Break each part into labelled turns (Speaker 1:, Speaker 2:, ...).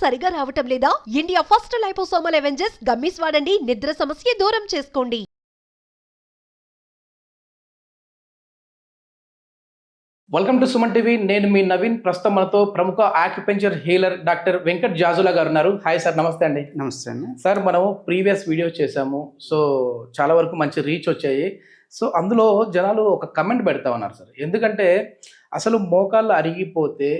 Speaker 1: సరిగా రావటం లేదా? India first liposomal Avengers gummies వాడండి, నిద్ర సమస్య దూరం చేసుకోండి.
Speaker 2: Welcome to Suman TV. నేను మీ నవీన్. ప్రస్తుతం మనతో ప్రముఖ acupuncture healer doctor Venkat Jajula గారు ఉన్నారు. హాయ్ సార్, నమస్తే అండి.
Speaker 3: నమస్తే అండి.
Speaker 2: సార్, మనము ప్రీవియస్ వీడియో చేశాము, సో చాలా వరకు మంచి రీచ్ వచ్చాయి. సో అందులో జనాలు ఒక కమెంట్ పెడతా ఉన్నారు సార్. ఎందుకంటే అసలు మోకాళ్ళు అరిగిపోతే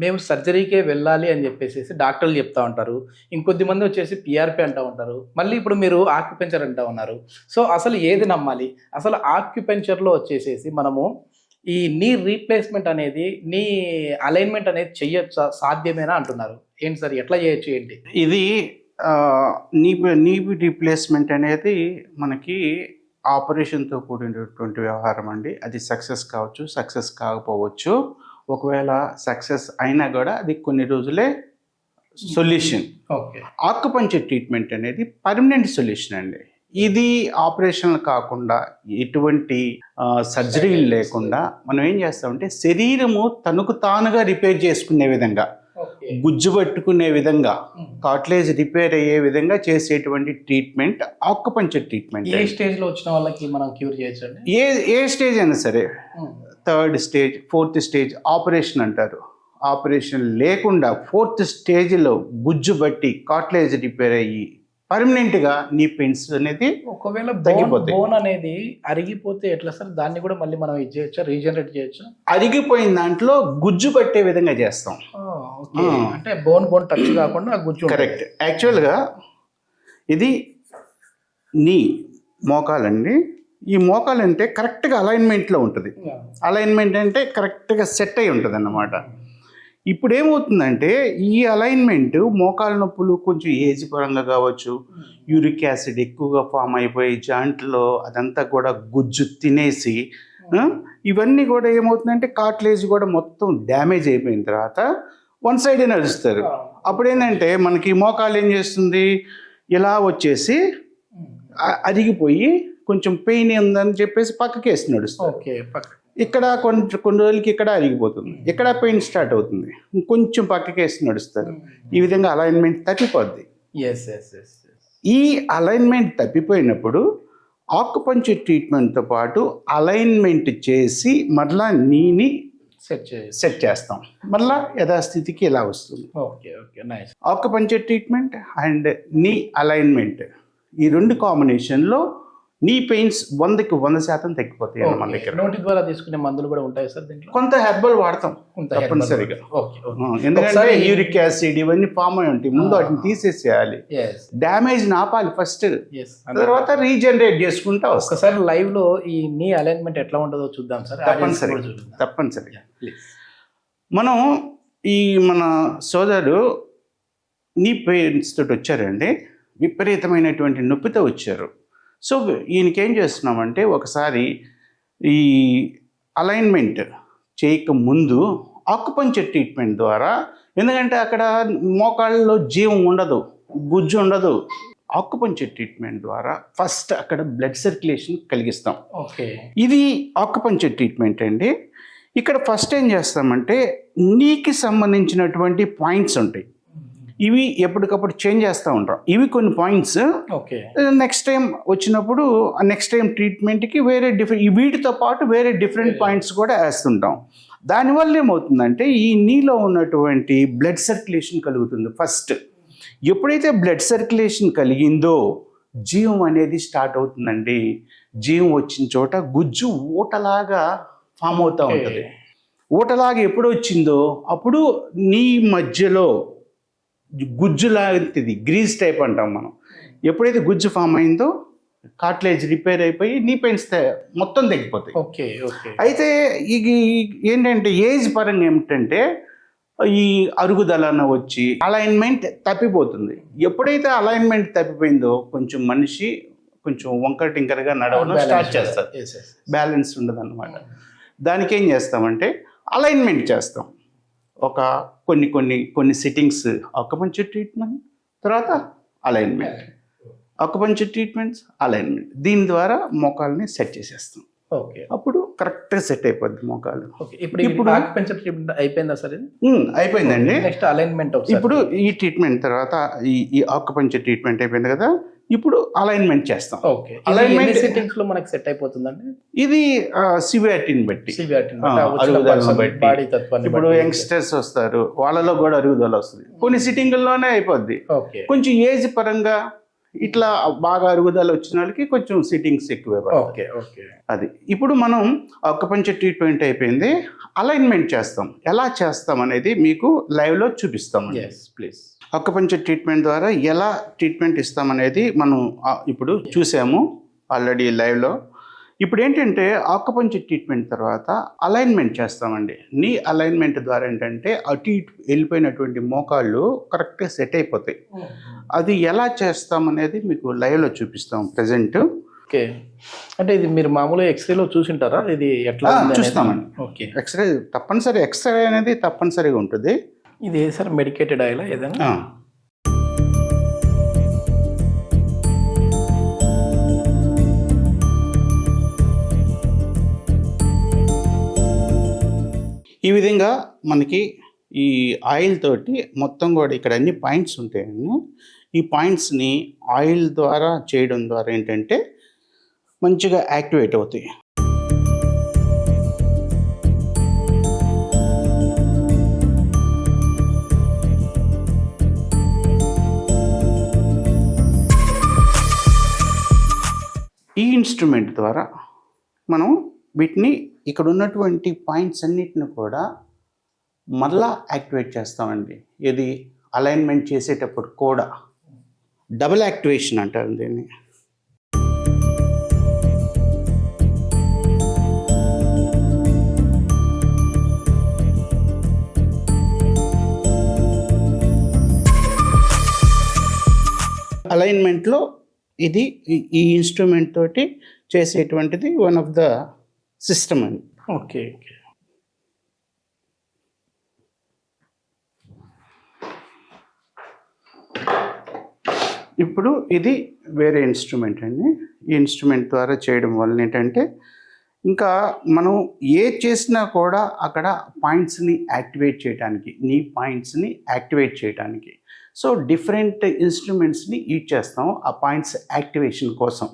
Speaker 2: మేము సర్జరీకే వెళ్ళాలి అని చెప్పేసి డాక్టర్లు చెప్తా ఉంటారు. ఇంకొద్ది మంది వచ్చేసి పిఆర్పి అంటూ ఉంటారు. మళ్ళీ ఇప్పుడు మీరు ఆక్యుపెంచర్ అంటూ ఉన్నారు. సో అసలు ఏది నమ్మాలి? అసలు ఆక్యుపెంచర్లో వచ్చేసేసి మనము ఈ నీ రీప్లేస్మెంట్ అనేది, నీ అలైన్మెంట్ అనేది చెయ్యొచ్చా, సాధ్యమేనా అంటున్నారు. ఏంటి సార్, ఎట్లా చేయొచ్చు ఏంటి?
Speaker 3: ఇది నీ రీప్లేస్మెంట్ అనేది మనకి ఆపరేషన్తో కూడినటువంటి వ్యవహారం అండి. అది సక్సెస్ కావచ్చు, సక్సెస్ కాకపోవచ్చు. ఒకవేళ సక్సెస్ అయినా కూడా అది కొన్ని రోజులే సొల్యూషన్.
Speaker 2: ఓకే.
Speaker 3: ఆక్యుపంచర్ ట్రీట్మెంట్ అనేది పర్మనెంట్ సొల్యూషన్ అండి. ఇది ఆపరేషన్లు కాకుండా ఎటువంటి సర్జరీలు లేకుండా మనం ఏం చేస్తామంటే శరీరము తనకు తానుగా రిపేర్ చేసుకునే విధంగా, గుజ్జు పట్టుకునే విధంగా, కార్టిలేజ్ రిపేర్ అయ్యే విధంగా చేసేటువంటి ట్రీట్మెంట్ ఆక్యుపంచర్ ట్రీట్మెంట్.
Speaker 2: ఏ స్టేజ్లో వచ్చిన వాళ్ళకి మనం క్యూర్ చేయొచ్చు అండి?
Speaker 3: ఏ స్టేజ్ అయినా సరే, 3rd stage, 4th stage operation అంటారు. ఆపరేషన్ లేకుండా 4th స్టేజ్లో గుజ్జు బట్టి కార్టిలేజ్ రిపేర్ అయ్యి పర్మనెంట్గా నీ పెయిన్స్ అనేది
Speaker 2: ఒకవేళ
Speaker 3: తగ్గిపోతాయి.
Speaker 2: బోన్ అనేది అరిగిపోతే ఎట్లా సార్? దాన్ని కూడా మళ్ళీ మనం ఇది చేయొచ్చా, రీజనరేట్ చేయొచ్చా?
Speaker 3: అరిగిపోయిన దాంట్లో గుజ్జు పట్టే విధంగా చేస్తాం.
Speaker 2: అంటే బోన్ టచ్ కాకుండా గుజ్జు.
Speaker 3: కరెక్ట్. యాక్చువల్గా ఇది నీ మోకాలండి. ఈ మోకాలు అంటే కరెక్ట్గా అలైన్మెంట్లో ఉంటుంది. అలైన్మెంట్ అంటే కరెక్ట్గా సెట్ అయి ఉంటుంది అన్నమాట. ఇప్పుడు ఏమవుతుందంటే ఈ అలైన్మెంట్ మోకాలు నొప్పులు కొంచెం ఏజ్ పరంగా కావచ్చు, యూరిక్ యాసిడ్ ఎక్కువగా ఫామ్ అయిపోయి జాయింట్లో అదంతా కూడా గుజ్జు తినేసి ఇవన్నీ కూడా ఏమవుతుందంటే కార్టిలేజ్ కూడా మొత్తం డ్యామేజ్ అయిపోయిన తర్వాత వన్ సైడే నడుస్తారు. అప్పుడు ఏంటంటే మనకి మోకాలు ఏం చేస్తుంది, ఇలా వచ్చేసి అరిగిపోయి కొంచెం పెయిన్ ఉందని చెప్పేసి పక్కకి వేసి నడుస్తుంది. ఇక్కడ కొన్ని రోజులకి ఇక్కడ అరిగిపోతుంది, ఇక్కడ పెయిన్ స్టార్ట్ అవుతుంది, కొంచెం పక్కకి వేసి నడుస్తారు. ఈ విధంగా అలైన్మెంట్ తప్పిపోద్ది. ఈ అలైన్మెంట్ తప్పిపోయినప్పుడు ఆక్యుపంచర్ ట్రీట్మెంట్తో పాటు అలైన్మెంట్ చేసి మరలా నీని సెట్ చేస్తాం. మళ్ళా యథాస్థితికి ఇలా వస్తుంది. ఆక్యుపంచర్ ట్రీట్మెంట్ అండ్ నీ అలైన్మెంట్, ఈ రెండు కాంబినేషన్లో నీ పెయిన్స్ 100కి 100% తగ్గిపోతాయి. మన దగ్గర
Speaker 2: నోటి ద్వారా తీసుకునే మందులు కూడా ఉంటాయి సార్ దీంట్లో?
Speaker 3: కొంత హెర్బల్ వాడతాం తప్పనిసరిగా. ఎందుకంటే యూరిక్ యాసిడ్ ఇవన్నీ ఫామ్ అయి ఉంటాయి. ముందు వాటిని తీసేసేయాలి, డ్యామేజ్ ఆపాలి ఫస్ట్, తర్వాత రీజనరేట్ చేసుకుంటా.
Speaker 2: ఒకసారి లైవ్ లో ఈ నీ అలైన్మెంట్ ఎట్లా ఉంటుందో చూద్దాం సార్.
Speaker 3: తప్పనిసరిగా మనం మన సోదరు నీ పెయిన్స్ తోటి వచ్చారండి, విపరీతమైనటువంటి నొప్పితో వచ్చారు. సో ఈయనకేం చేస్తున్నామంటే ఒకసారి ఈ అలైన్మెంట్ చేయక ముందు ఆక్యుపంచర్ ట్రీట్మెంట్ ద్వారా, ఎందుకంటే అక్కడ మోకాళ్ళలో జీవం ఉండదు, గుజ్జు ఉండదు. ఆక్యుపంచర్ ట్రీట్మెంట్ ద్వారా ఫస్ట్ అక్కడ బ్లడ్ సర్క్యులేషన్ కలిగిస్తాం. ఇది ఆక్యుపంచర్ ట్రీట్మెంట్ అండి. ఇక్కడ ఫస్ట్ ఏం చేస్తామంటే నీకి సంబంధించినటువంటి పాయింట్స్ ఉంటాయి, ఇవి ఎప్పటికప్పుడు చేంజ్ చేస్తూ ఉంటాం. ఇవి కొన్ని పాయింట్స్. నెక్స్ట్ టైం వచ్చినప్పుడు నెక్స్ట్ టైం ట్రీట్మెంట్కి వేరే వీటితో పాటు వేరే డిఫరెంట్ పాయింట్స్ కూడా వేస్తుంటాం. దానివల్ల ఏమవుతుందంటే ఈ నీలో ఉన్నటువంటి బ్లడ్ సర్క్యులేషన్ కలుగుతుంది. ఫస్ట్ ఎప్పుడైతే బ్లడ్ సర్క్యులేషన్ కలిగిందో జీవం అనేది స్టార్ట్ అవుతుందండి. జీవం వచ్చిన చోట గుజ్జు ఊటలాగా ఫామ్ అవుతూ ఉంటుంది. ఊటలాగా ఎప్పుడు వచ్చిందో అప్పుడు నీ మధ్యలో గుజ్జు లాంటిది, గ్రీజ్ టైప్ అంటాం మనం. ఎప్పుడైతే గుజ్జు ఫామ్ అయిందో కార్టిలేజ్ రిపేర్ అయిపోయి నీ పెయిన్స్ మొత్తం తగ్గిపోతాయి. అయితే ఇది ఏంటంటే ఏజ్ పరంగా ఏమిటంటే ఈ అరుగుదలన వచ్చి అలైన్మెంట్ తప్పిపోతుంది. ఎప్పుడైతే అలైన్మెంట్ తప్పిపోయిందో కొంచెం మనిషి కొంచెం వంకర టింకరగా నడవడం స్టార్ట్ చేస్తారు, బ్యాలెన్స్ ఉండదు అన్నమాట. దానికి ఏం చేస్తామంటే అలైన్మెంట్ చేస్తాం. ఒక కొన్ని సిట్టింగ్స్ ఆక్యుపంచర్ ట్రీట్మెంట్, తర్వాత అలైన్మెంట్, ఆక్యుపంచర్ ట్రీట్మెంట్స్, అలైన్మెంట్, దీని ద్వారా మోకాల్ని సెట్ చేసేస్తాం. అప్పుడు కరెక్ట్గా సెట్ అయిపోద్ది మోకాలు.
Speaker 2: ఓకే, ఇప్పుడు ఆక్యుపెంచర్ ట్రీట్మెంట్ అయిపోయిందా సార్ ఇది?
Speaker 3: అయిపోయిందండి.
Speaker 2: Next alignment.
Speaker 3: ఇప్పుడు ఈ ట్రీట్మెంట్ తర్వాత ఈ ఆక్యుపెంచర్ ట్రీట్మెంట్ అయిపోయింది కదా, ఇప్పుడు అలైన్మెంట్ చేస్తాం.
Speaker 2: ఓకే, అలైన్మెంట్ సెట్టింగ్స్ లో మనకి సెట్ అయిపోతుందండి.
Speaker 3: ఇది సివియారిటీని బట్టి, అరుగుదలను బట్టి.
Speaker 2: బాడీ తత్వాన్ని
Speaker 3: ఇప్పుడు యంగ్స్టర్స్ వస్తారు, వాళ్ళలో కూడా అరుగుదల వస్తుంది. కొన్ని సిట్టింగుల్లోనే అయిపోద్ది.
Speaker 2: ఓకే,
Speaker 3: కొంచెం ఏజ్ పరంగా ఇట్లా బాగా అరుగుదల వచ్చిన వాళ్ళకి కొంచెం సిట్టింగ్స్ ఎక్కువే పడతాయి.
Speaker 2: ఓకే ఓకే,
Speaker 3: అది. ఇప్పుడు మనం ఆక్యుపెంచర్ ట్రీట్మెంట్ అయిపోయింది, అలైన్మెంట్ చేస్తాం. ఎలా చేస్తాం అనేది మీకు లైవ్లో చూపిస్తాం.
Speaker 2: ప్లీజ్.
Speaker 3: ఆక్యుపెంచర్ ట్రీట్మెంట్ ద్వారా ఎలా ట్రీట్మెంట్ ఇస్తామనేది మనం ఇప్పుడు చూసాము ఆల్రెడీ లైవ్లో. ఇప్పుడు ఏంటంటే ఆక్యుపెంచర్ ట్రీట్మెంట్ తర్వాత అలైన్మెంట్ చేస్తామండి. నీ అలైన్మెంట్ ద్వారా ఏంటంటే అటు ఇటు వెళ్ళిపోయినటువంటి మోకాళ్ళు కరెక్ట్గా సెట్ అయిపోతాయి. అది ఎలా చేస్తామనేది మీకు లైవ్లో చూపిస్తాం ప్రజెంట్.
Speaker 2: ఓకే, అంటే ఇది మీరు మామూలుగా ఎక్స్రేలో చూసింటారా? ఇది ఎట్లా
Speaker 3: చూస్తామండి.
Speaker 2: ఓకే,
Speaker 3: ఎక్స్రే తప్పనిసరి, ఎక్స్రే అనేది తప్పనిసరిగా ఉంటుంది.
Speaker 2: ఇది సార్ మెడికేటెడ్ ఆయిల్ ఏదైనా?
Speaker 3: ఈ విధంగా మనకి ఈ ఆయిల్ తోటి మొత్తం కూడా ఇక్కడ అన్ని పాయింట్స్ ఉంటాయండి. ఈ పాయింట్స్ని ఆయిల్ ద్వారా చేయడం ద్వారా ఏంటంటే మంచిగా యాక్టివేట్ అవుతాయి. ఈ ఇన్స్ట్రుమెంట్ ద్వారా మనం వీటిని ఇక్కడ ఉన్నటువంటి పాయింట్స్ అన్నిటిని కూడా మళ్ళా యాక్టివేట్ చేస్తామండి. ఇది అలైన్మెంట్ చేసేటప్పుడు కూడా డబుల్ యాక్టివేషన్ అంటారు దీన్ని. అలైన్మెంట్లో ఇది ఈ ఇన్స్ట్రుమెంట్ తోటి చేసేటువంటిది వన్ ఆఫ్ ద సిస్టమ్ అండి.
Speaker 2: ఓకే ఓకే,
Speaker 3: ఇప్పుడు ఇది వేరే ఇన్స్ట్రుమెంట్ అండి. ఈ ఇన్స్ట్రుమెంట్ ద్వారా చేయడం వల్ల ఏంటంటే ఇంకా మనం ఏ చేసినా కూడా అక్కడ పాయింట్స్ని యాక్టివేట్ చేయడానికి, నీ పాయింట్స్ని యాక్టివేట్ చేయడానికి. సో డిఫరెంట్ ఇన్స్ట్రుమెంట్స్ని యూజ్ చేస్తాం ఆ పాయింట్స్ యాక్టివేషన్ కోసం.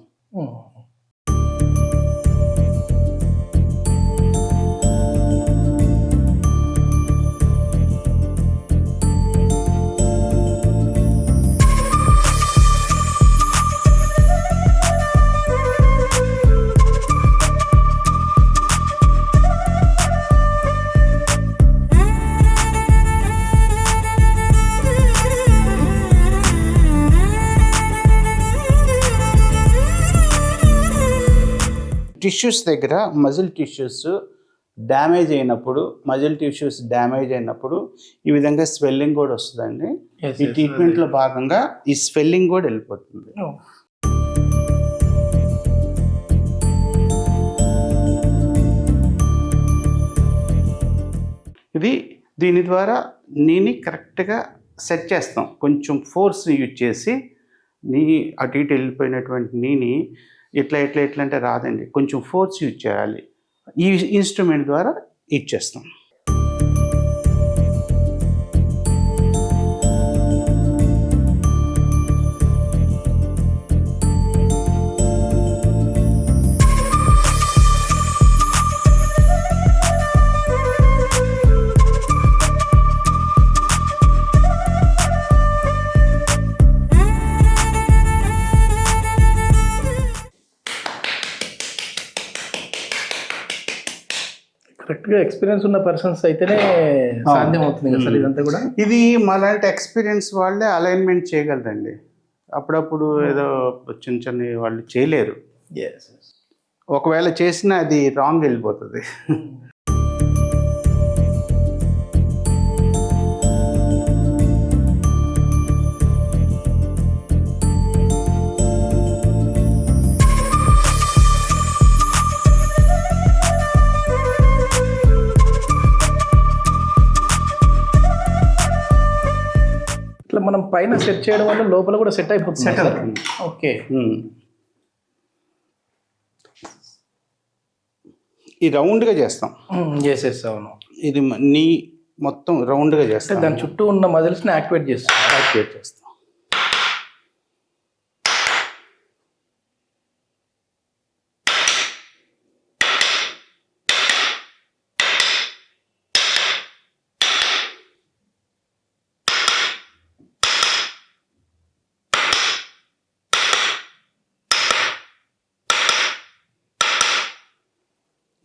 Speaker 3: టిష్యూస్ దగ్గర మజిల్ టిష్యూస్ డ్యామేజ్ అయినప్పుడు, ఈ విధంగా స్వెల్లింగ్ కూడా వస్తుందండి. ఈ ట్రీట్మెంట్లో భాగంగా ఈ స్వెల్లింగ్ కూడా వెళ్ళిపోతుంది. దీని ద్వారా నీని కరెక్ట్గా సెట్ చేస్తాం. కొంచెం ఫోర్స్ యూజ్ చేసి నీ అటు ఇటు వెళ్ళిపోయినటువంటి నీని ఎట్లా అంటే రాదండి, కొంచెం ఫోర్స్ యూజ్ చేయాలి. ఈ ఇన్స్ట్రుమెంట్ ద్వారా ఇచ్చేస్తాం.
Speaker 2: కరెక్ట్గా ఎక్స్పీరియన్స్ ఉన్న పర్సన్స్ అయితేనే సాధ్యం అవుతుంది కదా సార్ ఇదంతా కూడా.
Speaker 3: ఇది మాలాంటి ఎక్స్పీరియన్స్ వాళ్ళే అలైన్మెంట్ చేయగలరండి. అప్పుడప్పుడు ఏదో చిన్న వాళ్ళు చేయలేరు. ఒకవేళ చేసినా అది రాంగ్ వెళ్ళిపోతుంది.
Speaker 2: ఇట్లా మనం పైన సెట్ చేయడం వల్ల లోపల కూడా సెట్ అయిపోతుంది.
Speaker 3: సెట్ అవుతుంది.
Speaker 2: ఓకే,
Speaker 3: ఈ రౌండ్గా చేస్తాం.
Speaker 2: చేసేస్తాను.
Speaker 3: ఇది నీ మొత్తం రౌండ్గా
Speaker 2: అంటే
Speaker 3: చేస్తాం.
Speaker 2: దాని చుట్టూ ఉన్న మజిల్స్ని యాక్టివేట్ చేస్తాం.
Speaker 3: యాక్టివేట్ చేస్తాం.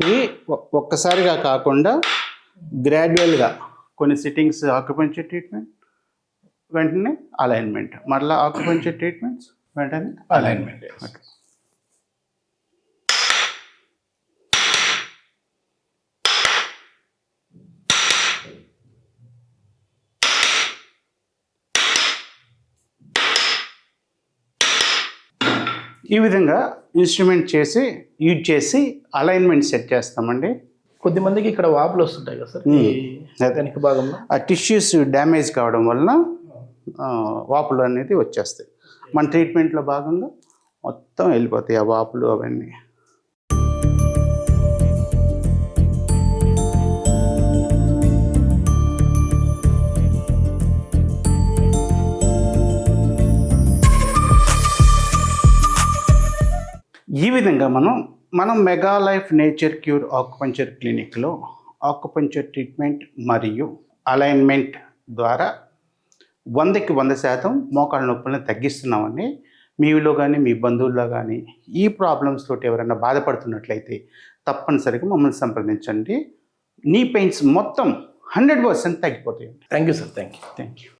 Speaker 3: ఇది ఒక్కసారిగా కాకుండా గ్రాడ్యువల్గా కొన్ని సిట్టింగ్స్ ఆక్యుపెన్షర్ ట్రీట్మెంట్, వెంటనే అలైన్మెంట్, మరలా ఆక్యుపెన్షర్ ట్రీట్మెంట్స్, వెంటనే అలైన్మెంట్. ఈ విధంగా ఇన్స్ట్రుమెంట్ యూజ్ చేసి అలైన్మెంట్ సెట్ చేస్తామండి.
Speaker 2: కొద్దిమందికి ఇక్కడ వాపులు వస్తుంటాయి కదా సార్ ఈ వెనక భాగంలో.
Speaker 3: ఆ టిష్యూస్ డ్యామేజ్ కావడం వలన వాపులు అనేది వచ్చేస్తాయి. మన ట్రీట్మెంట్లో భాగంగా మొత్తం వెళ్ళిపోతాయి ఆ వాపులు అవన్నీ. ఈ విధంగా మనం mega life nature cure acupuncture క్లినిక్లో ఆక్యుపంచర్ ట్రీట్మెంట్ మరియు అలైన్మెంట్ ద్వారా 100కి 100% మోకాళ్ళ నొప్పులను తగ్గిస్తున్నామని. మీలో కానీ మీ బంధువుల్లో కానీ ఈ ప్రాబ్లమ్స్ తోటి ఎవరైనా బాధపడుతున్నట్లయితే తప్పనిసరిగా మమ్మల్ని సంప్రదించండి. నీ పెయిన్స్ మొత్తం 100% తగ్గిపోతాయి.
Speaker 2: Thank you sir. Thank you.